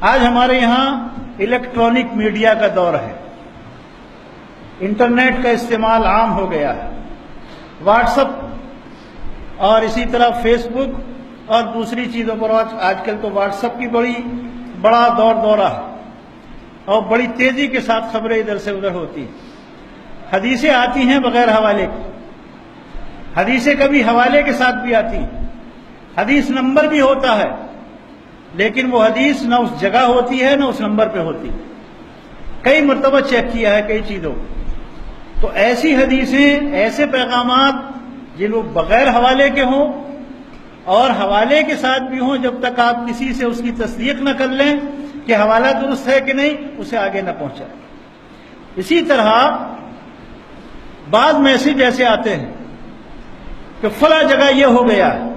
آج ہمارے یہاں الیکٹرانک میڈیا کا دور ہے، انٹرنیٹ کا استعمال عام ہو گیا ہے، واٹس اپ اور اسی طرح فیس بک اور دوسری چیزوں پر آج کل تو واٹس اپ کی بڑا دورہ ہے اور بڑی تیزی کے ساتھ خبریں ادھر سے ادھر ہوتی ہیں۔ حدیثیں آتی ہیں بغیر حوالے کے، حدیثیں کبھی حوالے کے ساتھ بھی آتی ہیں، حدیث نمبر بھی ہوتا ہے، لیکن وہ حدیث نہ اس جگہ ہوتی ہے نہ اس نمبر پہ ہوتی ہے۔ کئی مرتبہ چیک کیا ہے کئی چیزوں، تو ایسی حدیثیں، ایسے پیغامات جن وہ بغیر حوالے کے ہوں اور حوالے کے ساتھ بھی ہوں، جب تک آپ کسی سے اس کی تصدیق نہ کر لیں کہ حوالہ درست ہے کہ نہیں، اسے آگے نہ پہنچائیں۔ اسی طرح بعض میسج ایسے آتے ہیں کہ فلاں جگہ یہ ہو گیا ہے،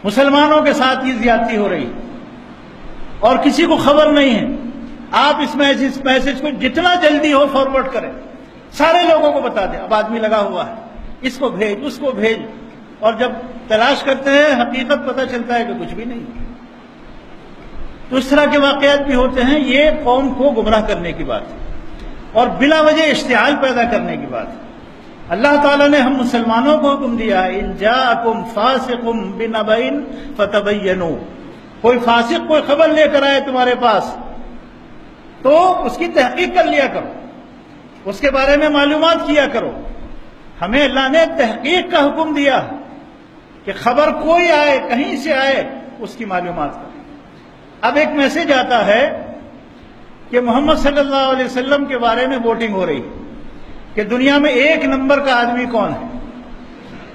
مسلمانوں کے ساتھ یہ زیادتی ہو رہی اور کسی کو خبر نہیں ہے۔ آپ اس میسج کو جتنا جلدی ہو فارورڈ کریں، سارے لوگوں کو بتا دیں۔ اب آدمی لگا ہوا ہے، اس کو بھیج، اس کو بھیج، اور جب تلاش کرتے ہیں حقیقت پتہ چلتا ہے کہ کچھ بھی نہیں۔ تو اس طرح کے واقعات بھی ہوتے ہیں۔ یہ قوم کو گمراہ کرنے کی بات ہے اور بلا وجہ اشتعال پیدا کرنے کی بات ہے۔ اللہ تعالیٰ نے ہم مسلمانوں کو حکم دیا ہے، ان جاءکم فاسق بنبأ فتبینوا، کوئی فاسق کوئی خبر لے کر آئے تمہارے پاس تو اس کی تحقیق کر لیا کرو، اس کے بارے میں معلومات کیا کرو۔ ہمیں اللہ نے تحقیق کا حکم دیا کہ خبر کوئی آئے، کہیں سے آئے، اس کی معلومات کرو۔ اب ایک میسج آتا ہے کہ محمد صلی اللہ علیہ وسلم کے بارے میں ووٹنگ ہو رہی کہ دنیا میں 1 نمبر کا آدمی کون ہے،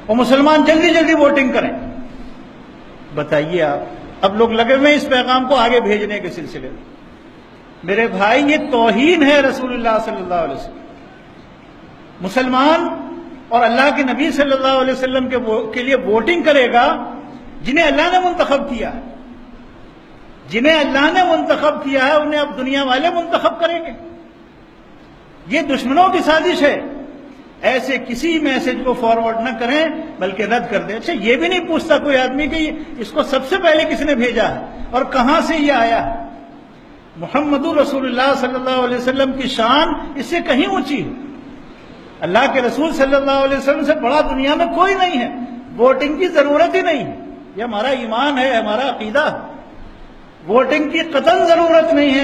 اور مسلمان جلدی جلدی ووٹنگ کریں۔ بتائیے آپ، اب لوگ لگے ہوئے اس پیغام کو آگے بھیجنے کے سلسلے میں۔ میرے بھائی، یہ توہین ہے رسول اللہ صلی اللہ علیہ وسلم۔ مسلمان اور اللہ کے نبی صلی اللہ علیہ وسلم کے لیے ووٹنگ کرے گا جنہیں اللہ نے منتخب کیا ہے، جنہیں اللہ نے منتخب کیا ہے انہیں اب دنیا والے منتخب کریں گے۔ یہ دشمنوں کی سازش ہے۔ ایسے کسی میسج کو فارورڈ نہ کریں بلکہ رد کر دیں۔ اچھا، یہ بھی نہیں پوچھتا کوئی آدمی کہ اس کو سب سے پہلے کس نے بھیجا ہے اور کہاں سے یہ آیا ہے۔ محمد رسول اللہ صلی اللہ علیہ وسلم کی شان اس سے کہیں اونچی ہے۔ اللہ کے رسول صلی اللہ علیہ وسلم سے بڑا دنیا میں کوئی نہیں ہے۔ ووٹنگ کی ضرورت ہی نہیں ہے، یہ ہمارا ایمان ہے، ہمارا عقیدہ ہے۔ ووٹنگ کی قطعاً ضرورت نہیں ہے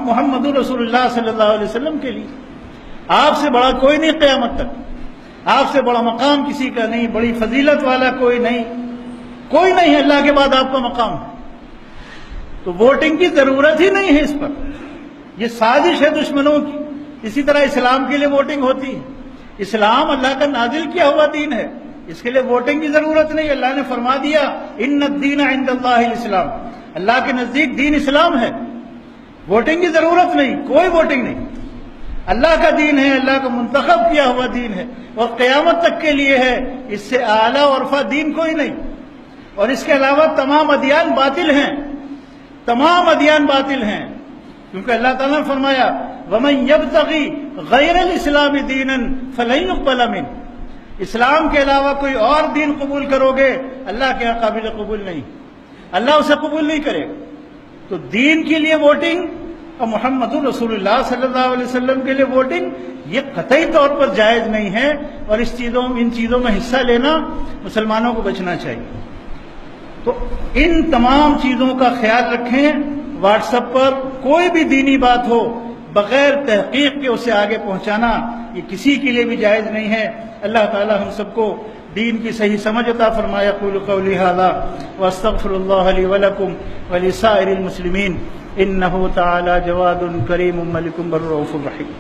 محمد رسول اللہ صلی اللہ علیہ وسلم کے لیے۔ آپ سے بڑا کوئی نہیں قیامت تک، آپ سے بڑا مقام کسی کا نہیں، بڑی فضیلت والا کوئی نہیں ہے، اللہ کے بعد آپ کا مقام ہے۔ تو ووٹنگ کی ضرورت ہی نہیں ہے اس پر، یہ سازش ہے دشمنوں کی۔ اسی طرح اسلام کے لیے ووٹنگ ہوتی ہے۔ اسلام اللہ کا نازل کیا ہوا دین ہے، اس کے لیے ووٹنگ کی ضرورت نہیں۔ اللہ نے فرما دیا ان الدین عند اللہ الاسلام، اللہ کے نزدیک دین اسلام ہے، ووٹنگ کی ضرورت نہیں، کوئی ووٹنگ نہیں۔ اللہ کا دین ہے، اللہ کا منتخب کیا ہوا دین ہے اور قیامت تک کے لیے ہے، اس سے اعلیٰ اور ارفع دین کوئی نہیں۔ اور اس کے علاوہ تمام ادیان باطل ہیں، تمام ادیان باطل ہیں، کیونکہ اللہ تعالیٰ نے فرمایا وَمَن يَبْتَغِي غَيْرَ الْإِسْلَامِ دِينًا فَلَن يُقْبَلَ مِنْهُ، اسلام کے علاوہ کوئی اور دین قبول کرو گے اللہ کے یہاں قابل قبول نہیں، اللہ اسے قبول نہیں کرے گا۔ تو دین کے لیے ووٹنگ اور محمد رسول اللہ صلی اللہ علیہ وسلم کے لیے ووٹنگ یہ قطعی طور پر جائز نہیں ہے، اور ان چیزوں میں حصہ لینا مسلمانوں کو بچنا چاہیے۔ تو ان تمام چیزوں کا خیال رکھیں۔ واٹس ایپ پر کوئی بھی دینی بات ہو بغیر تحقیق کے اسے آگے پہنچانا یہ کسی کے لیے بھی جائز نہیں ہے۔ اللہ تعالی ہم سب کو دین کی صحیح سمجھ عطا فرمائے۔ اقول قولی ھذا واستغفر اللہ لی ولکم ولسائر المسلمین انہ تعالی جواد کریم ملک بر رؤوف رحیم۔